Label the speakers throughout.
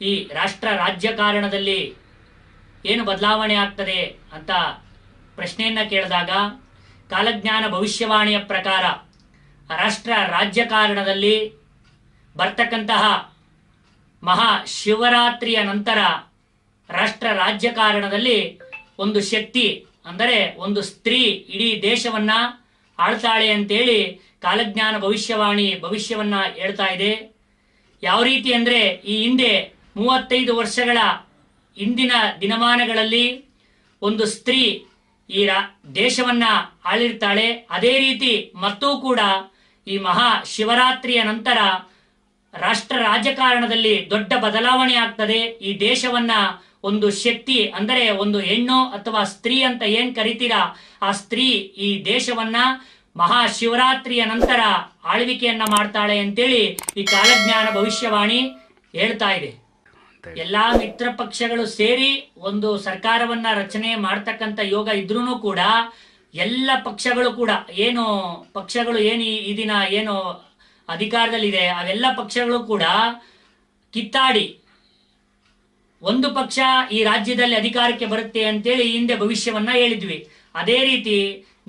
Speaker 1: ಈ ರಾಷ್ಟ್ರ ರಾಜ್ಯಕಾರಣದಲ್ಲಿ ಏನು ಬದಲಾವಣೆ ಆಗ್ತದೆ ಅಂತ ಪ್ರಶ್ನೆಯನ್ನ ಕೇಳಿದಾಗ ಕಾಲಜ್ಞಾನ ಭವಿಷ್ಯವಾಣಿಯ ಪ್ರಕಾರ ರಾಷ್ಟ್ರ ರಾಜ್ಯಕಾರಣದಲ್ಲಿ ಬರ್ತಕ್ಕಂತಹ ಮಹಾ ಶಿವರಾತ್ರಿಯ ನಂತರ ರಾಷ್ಟ್ರ ರಾಜ್ಯಕಾರಣದಲ್ಲಿ ಒಂದು ಶಕ್ತಿ ಅಂದರೆ ಒಂದು ಸ್ತ್ರೀ ಇಡೀ ದೇಶವನ್ನ ಆಳ್ತಾಳೆ ಅಂತೇಳಿ ಕಾಲಜ್ಞಾನ ಭವಿಷ್ಯವಾಣಿ ಭವಿಷ್ಯವನ್ನ ಹೇಳ್ತಾ ಇದೆ. ಯಾವ ರೀತಿ ಅಂದ್ರೆ ಈ ಹಿಂದೆ 35 ವರ್ಷಗಳ ಇಂದಿನ ದಿನಮಾನಗಳಲ್ಲಿ ಒಂದು ಸ್ತ್ರೀ ಈ ದೇಶವನ್ನ ಆಳಿರ್ತಾಳೆ. ಅದೇ ರೀತಿ ಮತ್ತೂ ಕೂಡ ಈ ಮಹಾ ಶಿವರಾತ್ರಿಯ ನಂತರ ರಾಷ್ಟ್ರ ರಾಜಕಾರಣದಲ್ಲಿ ದೊಡ್ಡ ಬದಲಾವಣೆ ಆಗ್ತದೆ. ಈ ದೇಶವನ್ನ ಒಂದು ಶಕ್ತಿ ಅಂದರೆ ಒಂದು ಹೆಣ್ಣು ಅಥವಾ ಸ್ತ್ರೀ ಅಂತ ಏನ್ ಕರಿತೀರಾ ಆ ಸ್ತ್ರೀ ಈ ದೇಶವನ್ನ ಮಹಾಶಿವರಾತ್ರಿಯ ನಂತರ ಆಳ್ವಿಕೆಯನ್ನ ಮಾಡ್ತಾಳೆ ಅಂತೇಳಿ ಈ ಕಾಲಜ್ಞಾನ ಭವಿಷ್ಯವಾಣಿ ಹೇಳ್ತಾ ಇದೆ. ಎಲ್ಲಾ ಮಿತ್ರ ಪಕ್ಷಗಳು ಸೇರಿ ಒಂದು ಸರ್ಕಾರವನ್ನ ರಚನೆ ಮಾಡ್ತಕ್ಕಂಥ ಯೋಗ ಇದ್ರೂ ಕೂಡ ಎಲ್ಲ ಪಕ್ಷಗಳು ಕೂಡ ಏನು ಈ ದಿನ ಏನು ಅಧಿಕಾರದಲ್ಲಿದೆ ಅವೆಲ್ಲ ಪಕ್ಷಗಳು ಕೂಡ ಕಿತ್ತಾಡಿ ಒಂದು ಪಕ್ಷ ಈ ರಾಜ್ಯದಲ್ಲಿ ಅಧಿಕಾರಕ್ಕೆ ಬರುತ್ತೆ ಅಂತೇಳಿ ಹಿಂದೆ ಭವಿಷ್ಯವನ್ನ ಹೇಳಿದ್ವಿ. ಅದೇ ರೀತಿ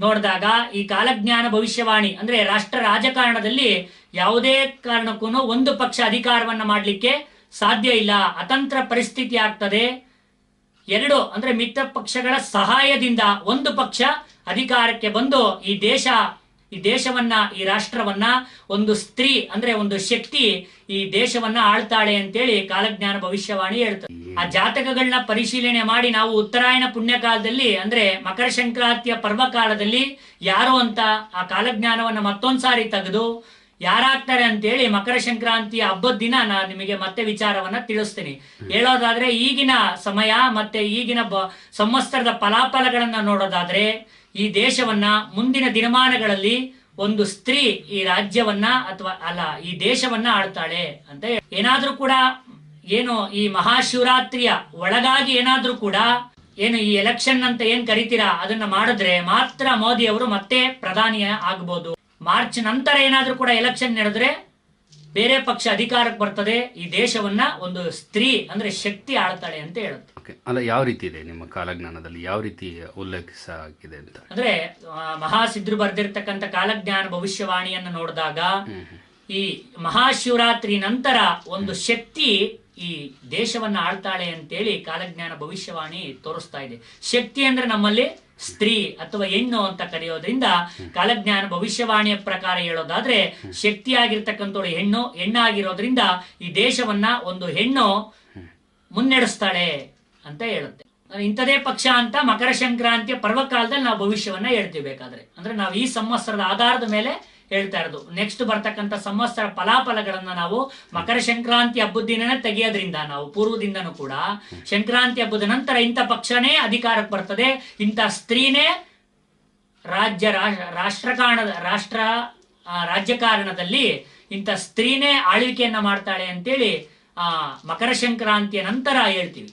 Speaker 1: ನೋಡಿದಾಗ ಈ ಕಾಲಜ್ಞಾನ ಭವಿಷ್ಯವಾಣಿ ಅಂದ್ರೆ ರಾಷ್ಟ್ರ ರಾಜಕಾರಣದಲ್ಲಿ ಯಾವುದೇ ಕಾರಣಕ್ಕೂ ಒಂದು ಪಕ್ಷ ಅಧಿಕಾರವನ್ನ ಮಾಡಲಿಕ್ಕೆ ಸಾಧ್ಯ ಇಲ್ಲ, ಅತಂತ್ರ ಪರಿಸ್ಥಿತಿ ಆಗ್ತದೆ. ಎರಡು ಅಂದ್ರೆ ಮಿತ್ರ ಪಕ್ಷಗಳ ಸಹಾಯದಿಂದ ಒಂದು ಪಕ್ಷ ಅಧಿಕಾರಕ್ಕೆ ಬಂದು ಈ ದೇಶವನ್ನ ಈ ರಾಷ್ಟ್ರವನ್ನ ಒಂದು ಸ್ತ್ರೀ ಅಂದ್ರೆ ಒಂದು ಶಕ್ತಿ ಈ ದೇಶವನ್ನ ಆಳ್ತಾಳೆ ಅಂತೇಳಿ ಕಾಲಜ್ಞಾನ ಭವಿಷ್ಯವಾಣಿ ಹೇಳ್ತದೆ. ಆ ಜಾತಕಗಳನ್ನ ಪರಿಶೀಲನೆ ಮಾಡಿ ನಾವು ಉತ್ತರಾಯಣ ಪುಣ್ಯಕಾಲದಲ್ಲಿ ಅಂದ್ರೆ ಮಕರ ಸಂಕ್ರಾಂತಿಯ ಪರ್ವಕಾಲದಲ್ಲಿ ಯಾರು ಅಂತ ಆ ಕಾಲಜ್ಞಾನವನ್ನ ಮತ್ತೊಂದ್ಸಾರಿ ತೆಗೆದು ಯಾರಾಗ್ತಾರೆ ಅಂತೇಳಿ ಮಕರ ಸಂಕ್ರಾಂತಿಯ ಹಬ್ಬದ ದಿನ ನಾನು ನಿಮಗೆ ಮತ್ತೆ ವಿಚಾರವನ್ನ ತಿಳಿಸ್ತೀನಿ. ಹೇಳೋದಾದ್ರೆ ಈಗಿನ ಸಮಯ ಮತ್ತೆ ಈಗಿನ ಸಂವತ್ಸರದ ಫಲಾಫಲಗಳನ್ನ ನೋಡೋದಾದ್ರೆ ಈ ದೇಶವನ್ನ ಮುಂದಿನ ದಿನಮಾನಗಳಲ್ಲಿ ಒಂದು ಸ್ತ್ರೀ ಈ ರಾಜ್ಯವನ್ನ ಅಥವಾ ಅಲ್ಲ ಈ ದೇಶವನ್ನ ಆಳ್ತಾಳೆ ಅಂತ ಏನಾದ್ರೂ ಕೂಡ ಏನು ಈ ಮಹಾಶಿವರಾತ್ರಿಯ ಒಳಗಾಗಿ ಏನಾದ್ರೂ ಕೂಡ ಏನು ಈ ಎಲೆಕ್ಷನ್ ಅಂತ ಏನ್ ಕರಿತೀರಾ ಅದನ್ನ ಮಾಡಿದ್ರೆ ಮಾತ್ರ ಮೋದಿ ಅವರು ಮತ್ತೆ ಪ್ರಧಾನಿ ಆಗ್ಬೋದು. ಮಾರ್ಚ್ ನಂತರ ಏನಾದ್ರೂ ಕೂಡ ಎಲೆಕ್ಷನ್ ನಡೆದ್ರೆ ಬೇರೆ ಪಕ್ಷ ಅಧಿಕಾರಕ್ಕೆ ಬರ್ತದೆ. ಈ ದೇಶವನ್ನ ಒಂದು ಸ್ತ್ರೀ ಅಂದ್ರೆ ಶಕ್ತಿ ಆಳ್ತಾಳೆ ಅಂತ ಹೇಳುತ್ತೆ.
Speaker 2: ಅಲ್ಲ, ಯಾವ ರೀತಿ ಇದೆ ನಿಮ್ಮ ಕಾಲಜ್ಞಾನದಲ್ಲಿ ಯಾವ ರೀತಿ ಉಲ್ಲೇಖಿಸಾಗಿದೆ ಅಂತ
Speaker 1: ಅಂದ್ರೆ ಮಹಾಸಿದ್ರು ಬರ್ದಿರ್ತಕ್ಕಂಥ ಕಾಲಜ್ಞಾನ ಭವಿಷ್ಯವಾಣಿಯನ್ನು ನೋಡಿದಾಗ ಈ ಮಹಾಶಿವರಾತ್ರಿ ನಂತರ ಒಂದು ಶಕ್ತಿ ಈ ದೇಶವನ್ನ ಆಳ್ತಾಳೆ ಅಂತೇಳಿ ಕಾಲಜ್ಞಾನ ಭವಿಷ್ಯವಾಣಿ ತೋರಿಸ್ತಾ ಇದೆ. ಶಕ್ತಿ ಅಂದ್ರೆ ನಮ್ಮಲ್ಲಿ ಸ್ತ್ರೀ ಅಥವಾ ಹೆಣ್ಣು ಅಂತ ಕರೆಯೋದ್ರಿಂದ ಕಾಲಜ್ಞಾನ ಭವಿಷ್ಯವಾಣಿಯ ಪ್ರಕಾರ ಹೇಳೋದಾದ್ರೆ ಶಕ್ತಿಯಾಗಿರ್ತಕ್ಕಂಥವಳು ಹೆಣ್ಣಾಗಿರೋದ್ರಿಂದ ಈ ದೇಶವನ್ನ ಒಂದು ಹೆಣ್ಣು ಮುನ್ನಡೆಸ್ತಾಳೆ ಅಂತ ಹೇಳುತ್ತೆ. ಇಂಥದೇ ಪಕ್ಷ ಅಂತ ಮಕರ ಸಂಕ್ರಾಂತಿಯ ಪರ್ವಕಾಲದಲ್ಲಿ ನಾವು ಭವಿಷ್ಯವನ್ನ ಹೇಳ್ತೀವಿ. ಬೇಕಾದ್ರೆ ಅಂದ್ರೆ ನಾವು ಈ ಸಂವತ್ಸರದ ಆಧಾರದ ಮೇಲೆ ಹೇಳ್ತಾ ಇರೋದು. ನೆಕ್ಸ್ಟ್ ಬರ್ತಕ್ಕಂಥ ಸಂವತ್ಸರ ಫಲಾಫಲಗಳನ್ನ ನಾವು ಮಕರ ಸಂಕ್ರಾಂತಿ ಹಬ್ಬದ ದಿನನೇ ತೆಗೆಯೋದ್ರಿಂದ ನಾವು ಪೂರ್ವದಿಂದನೂ ಕೂಡ ಸಂಕ್ರಾಂತಿ ಹಬ್ಬದ ನಂತರ ಇಂಥ ಪಕ್ಷನೇ ಅಧಿಕಾರಕ್ಕೆ ಬರ್ತದೆ, ಇಂಥ ಸ್ತ್ರೀನೇ ರಾಜ್ಯಕಾರಣದಲ್ಲಿ ಇಂಥ ಸ್ತ್ರೀನೇ ಆಳ್ವಿಕೆಯನ್ನ ಮಾಡ್ತಾಳೆ ಅಂತೇಳಿ ಮಕರ ಸಂಕ್ರಾಂತಿಯ ನಂತರ ಹೇಳ್ತೀವಿ.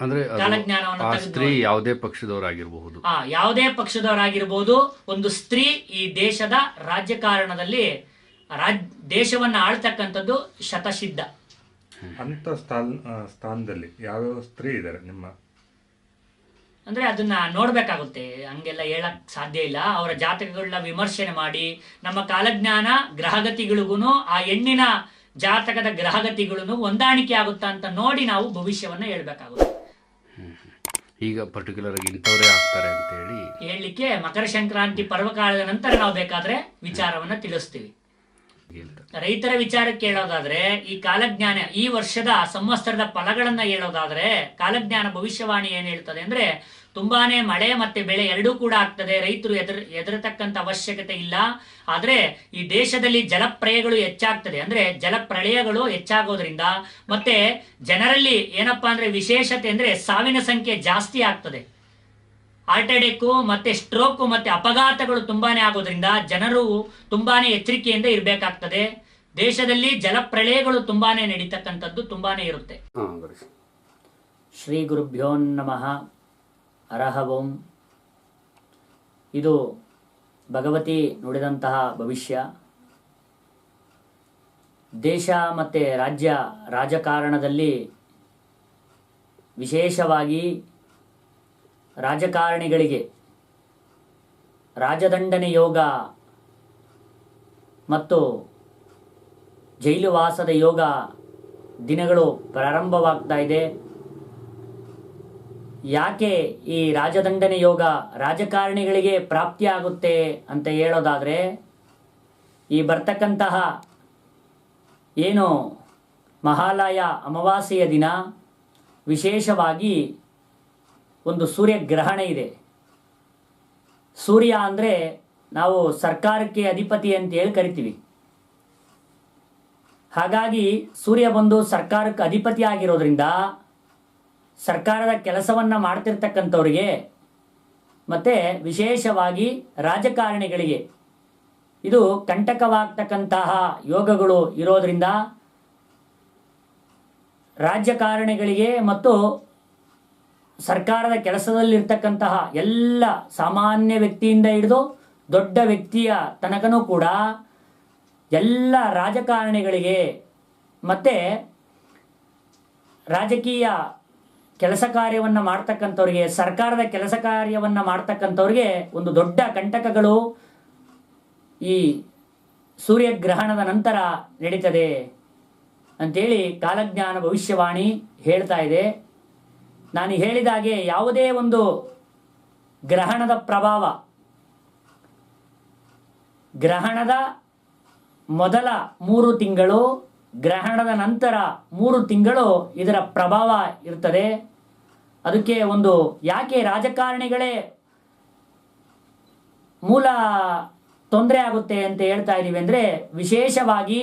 Speaker 2: ಅಂದ್ರೆ ಸ್ತ್ರೀ ಯಾವುದೇ ಪಕ್ಷದವರಾಗಿರಬಹುದು
Speaker 1: ಯಾವುದೇ ಪಕ್ಷದವರಾಗಿರ್ಬೋದು, ಒಂದು ಸ್ತ್ರೀ ಈ ದೇಶದ ರಾಜ್ಯಕಾರಣದಲ್ಲಿ ದೇಶವನ್ನ ಆಳ್ತಕ್ಕಂಥದ್ದು ಶತಸಿದ್ಧ.
Speaker 3: ಅಂತ ಸ್ಥಾನದಲ್ಲಿ ಯಾವ್ಯಾವ ಸ್ತ್ರೀ ಇದ್ದಾರೆ ನಿಮ್ಮ
Speaker 1: ಅಂದ್ರೆ ಅದನ್ನ ನೋಡ್ಬೇಕಾಗುತ್ತೆ, ಹಂಗೆಲ್ಲ ಹೇಳಕ್ ಸಾಧ್ಯ ಇಲ್ಲ. ಅವರ ಜಾತಕಗಳನ್ನ ವಿಮರ್ಶನೆ ಮಾಡಿ ನಮ್ಮ ಕಾಲಜ್ಞಾನ ಗ್ರಹಗತಿಗಳಿಗೂ ಆ ಹೆಣ್ಣಿನ ಜಾತಕದ ಗ್ರಹಗತಿಗಳನ್ನು ಹೊಂದಾಣಿಕೆ ಆಗುತ್ತಾ ಅಂತ ನೋಡಿ ನಾವು ಭವಿಷ್ಯವನ್ನ ಹೇಳ್ಬೇಕಾಗುತ್ತೆ.
Speaker 2: ಈಗ ಪರ್ಟಿಕ್ಯುಲರ್ ಆಗಿ ಇಂಥವರೇ ಆಗ್ತಾರೆ ಅಂತ
Speaker 1: ಹೇಳಲಿಕ್ಕೆ ಮಕರ ಸಂಕ್ರಾಂತಿ ಪರ್ವಕಾಲದ ನಂತರ ನಾವು ಬೇಕಾದ್ರೆ ವಿಚಾರವನ್ನ ತಿಳಿಸ್ತೀವಿ. ರೈತರ ವಿಚಾರಕ್ಕೆ ಹೇಳೋದಾದ್ರೆ ಈ ಕಾಲಜ್ಞಾನ ಈ ವರ್ಷದ ಸಂವತ್ಸರದ ಫಲಗಳನ್ನ ಹೇಳೋದಾದ್ರೆ ಕಾಲಜ್ಞಾನ ಭವಿಷ್ಯವಾಣಿ ಏನ್ ಹೇಳ್ತದೆ ಅಂದ್ರೆ ತುಂಬಾನೇ ಮಳೆ ಮತ್ತೆ ಬೆಳೆ ಎರಡೂ ಕೂಡ ಆಗ್ತದೆ. ರೈತರು ಎದುರತಕ್ಕಂತ ಅವಶ್ಯಕತೆ ಇಲ್ಲ. ಆದ್ರೆ ಈ ದೇಶದಲ್ಲಿ ಜಲಪ್ರಳಯಗಳು ಹೆಚ್ಚಾಗ್ತದೆ. ಅಂದ್ರೆ ಜಲಪ್ರಳಯಗಳು ಹೆಚ್ಚಾಗೋದ್ರಿಂದ ಮತ್ತೆ ಜನರಲ್ಲಿ ಏನಪ್ಪಾ ಅಂದ್ರೆ ವಿಶೇಷತೆ ಅಂದ್ರೆ ಸಾವಿನ ಸಂಖ್ಯೆ ಜಾಸ್ತಿ ಆಗ್ತದೆ. ಹಾರ್ಟ್ ಅಟ್ಯಾಕ್ ಮತ್ತೆ ಸ್ಟ್ರೋಕ್ ಮತ್ತೆ ಅಪಘಾತಗಳು ತುಂಬಾನೇ ಆಗೋದ್ರಿಂದ ಜನರು ತುಂಬಾನೇ ಎಚ್ಚರಿಕೆಯಿಂದ ಇರಬೇಕಾಗ್ತದೆ. ದೇಶದಲ್ಲಿ ಜಲಪ್ರಳಯಗಳು ತುಂಬಾನೇ ನಡೀತಕ್ಕಂಥದ್ದು ತುಂಬಾನೇ ಇರುತ್ತೆ. ಶ್ರೀ ಗುರುಭ್ಯೋ ನಮಃ. ಹರಃ ಓಂ. ಇದು ಭಗವತಿ ನುಡಿದಂತಹ ಭವಿಷ್ಯ. ದೇಶ ಮತ್ತು ರಾಜ್ಯ ರಾಜಕಾರಣದಲ್ಲಿ ವಿಶೇಷವಾಗಿ ರಾಜಕಾರಣಿಗಳಿಗೆ ರಾಜದಂಡನೆ ಯೋಗ ಮತ್ತು ಜೈಲು ವಾಸದ ಯೋಗ ದಿನಗಳು ಪ್ರಾರಂಭವಾಗ್ತಾ ಇದೆ. ಯಾಕೆ ಈ ರಾಜದಂಡನೆ ಯೋಗ ರಾಜಕಾರಣಿಗಳಿಗೆ ಪ್ರಾಪ್ತಿಯಾಗುತ್ತೆ ಅಂತ ಹೇಳೋದಾದರೆ, ಈ ಬರ್ತಕ್ಕಂತಹ ಏನು ಮಹಾಲಯ ಅಮಾವಾಸ್ಯೆಯ ದಿನ ವಿಶೇಷವಾಗಿ ಒಂದು ಸೂರ್ಯಗ್ರಹಣ ಇದೆ. ಸೂರ್ಯ ಅಂದರೆ ನಾವು ಸರ್ಕಾರಕ್ಕೆ ಅಧಿಪತಿ ಅಂತ ಹೇಳಿ ಕರಿತೀವಿ. ಹಾಗಾಗಿ ಸೂರ್ಯ ಬಂದು ಸರ್ಕಾರಕ್ಕೆ ಅಧಿಪತಿ ಆಗಿರೋದ್ರಿಂದ ಸರ್ಕಾರದ ಕೆಲಸವನ್ನು ಮಾಡ್ತಿರ್ತಕ್ಕಂಥವ್ರಿಗೆ ಮತ್ತು ವಿಶೇಷವಾಗಿ ರಾಜಕಾರಣಿಗಳಿಗೆ ಇದು ಕಂಟಕವಾಗ್ತಕ್ಕಂತಹ ಯೋಗಗಳು ಇರೋದ್ರಿಂದ ರಾಜಕಾರಣಿಗಳಿಗೆ ಮತ್ತು ಸರ್ಕಾರದ ಕೆಲಸದಲ್ಲಿರ್ತಕ್ಕಂತಹ ಎಲ್ಲ ಸಾಮಾನ್ಯ ವ್ಯಕ್ತಿಯಿಂದ ಹಿಡಿದು ದೊಡ್ಡ ವ್ಯಕ್ತಿಯ ತನಕನೂ ಕೂಡ ಎಲ್ಲ ರಾಜಕಾರಣಿಗಳಿಗೆ ಮತ್ತು ರಾಜಕೀಯ ಕೆಲಸ ಕಾರ್ಯವನ್ನು ಮಾಡ್ತಕ್ಕಂಥವ್ರಿಗೆ, ಸರ್ಕಾರದ ಕೆಲಸ ಕಾರ್ಯವನ್ನು ಮಾಡ್ತಕ್ಕಂಥವ್ರಿಗೆ ಒಂದು ದೊಡ್ಡ ಕಂಟಕಗಳು ಈ ಸೂರ್ಯಗ್ರಹಣದ ನಂತರ ನಡೀತದೆ ಅಂಥೇಳಿ ಕಾಲಜ್ಞಾನ ಭವಿಷ್ಯವಾಣಿ ಹೇಳ್ತಾ ಇದೆ. ನಾನು ಹೇಳಿದಾಗೆ ಯಾವುದೇ ಒಂದು ಗ್ರಹಣದ ಪ್ರಭಾವ, ಗ್ರಹಣದ ಮೊದಲ 3 ತಿಂಗಳು, ಗ್ರಹಣದ ನಂತರ 3 ತಿಂಗಳು ಇದರ ಪ್ರಭಾವ ಇರ್ತದೆ. ಅದಕ್ಕೆ ಒಂದು ಯಾಕೆ ರಾಜಕಾರಣಿಗಳೇ ಮೂಲ ತೊಂದರೆ ಆಗುತ್ತೆ ಅಂತ ಹೇಳ್ತಾ ಇದ್ದೀವಿ ಅಂದರೆ, ವಿಶೇಷವಾಗಿ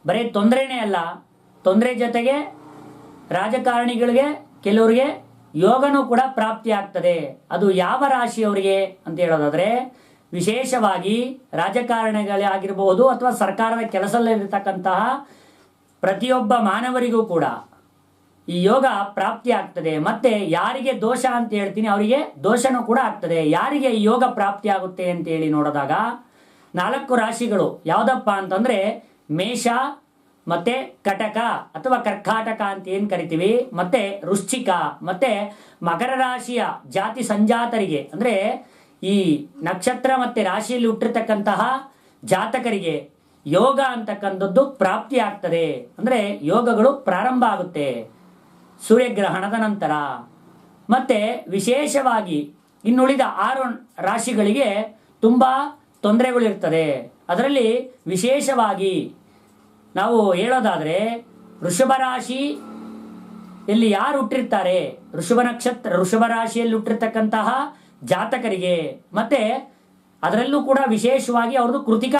Speaker 1: ಬರೀ ತೊಂದರೆನೇ ಅಲ್ಲ, ತೊಂದರೆ ಜೊತೆಗೆ ರಾಜಕಾರಣಿಗಳಿಗೆ ಕೆಲವರಿಗೆ ಯೋಗನೂ ಕೂಡ ಪ್ರಾಪ್ತಿ ಆಗ್ತದೆ. ಅದು ಯಾವ ರಾಶಿಯವರಿಗೆ ಅಂತ ಹೇಳೋದಾದರೆ, ವಿಶೇಷವಾಗಿ ರಾಜಕಾರಣಿಗಳೇ ಆಗಿರಬಹುದು ಅಥವಾ ಸರ್ಕಾರದ ಕೆಲಸದಲ್ಲಿರತಕ್ಕಂತಹ ಪ್ರತಿಯೊಬ್ಬ ಮಾನವರಿಗೂ ಕೂಡ ಈ ಯೋಗ ಪ್ರಾಪ್ತಿ ಆಗ್ತದೆ. ಮತ್ತೆ ಯಾರಿಗೆ ದೋಷ ಅಂತ ಹೇಳ್ತೀನಿ ಅವರಿಗೆ ದೋಷನೂ ಕೂಡ ಆಗ್ತದೆ. ಯಾರಿಗೆ ಈ ಯೋಗ ಪ್ರಾಪ್ತಿ ಆಗುತ್ತೆ ಅಂತ ಹೇಳಿ ನೋಡಿದಾಗ 4 ರಾಶಿಗಳು ಯಾವುದಪ್ಪ ಅಂತಂದರೆ, ಮೇಷ ಮತ್ತೆ ಕಟಕ ಅಥವಾ ಕರ್ಕಾಟಕ ಅಂತ ಏನು ಕರಿತೀವಿ, ಮತ್ತೆ ವೃಶ್ಚಿಕ ಮತ್ತೆ ಮಕರ ರಾಶಿಯ ಜಾತಿ ಸಂಜಾತರಿಗೆ ಅಂದರೆ ಈ ನಕ್ಷತ್ರ ಮತ್ತೆ ರಾಶಿಯಲ್ಲಿ ಹುಟ್ಟಿರ್ತಕ್ಕಂತಹ ಜಾತಕರಿಗೆ ಯೋಗ ಅಂತಕ್ಕಂಥದ್ದು ಪ್ರಾಪ್ತಿ ಆಗ್ತದೆ. ಅಂದರೆ ಯೋಗಗಳು ಪ್ರಾರಂಭ ಆಗುತ್ತೆ ಸೂರ್ಯಗ್ರಹಣದ ನಂತರ. ಮತ್ತೆ ವಿಶೇಷವಾಗಿ ಇನ್ನುಳಿದ 6 ರಾಶಿಗಳಿಗೆ ತುಂಬ ತೊಂದರೆಗಳಿರ್ತದೆ. ಅದರಲ್ಲಿ ವಿಶೇಷವಾಗಿ ನಾವು ಹೇಳೋದಾದರೆ, ವೃಷಭ ರಾಶಿ ಇಲ್ಲಿ ಯಾರು ಹುಟ್ಟಿರ್ತಾರೆ, ವೃಷಭ ನಕ್ಷತ್ರ ವೃಷಭ ರಾಶಿಯಲ್ಲಿ ಹುಟ್ಟಿರ್ತಕ್ಕಂತಹ ಜಾತಕರಿಗೆ, ಮತ್ತೆ ಅದರಲ್ಲೂ ಕೂಡ ವಿಶೇಷವಾಗಿ ಅವ್ರದ್ದು ಕೃತಿಕ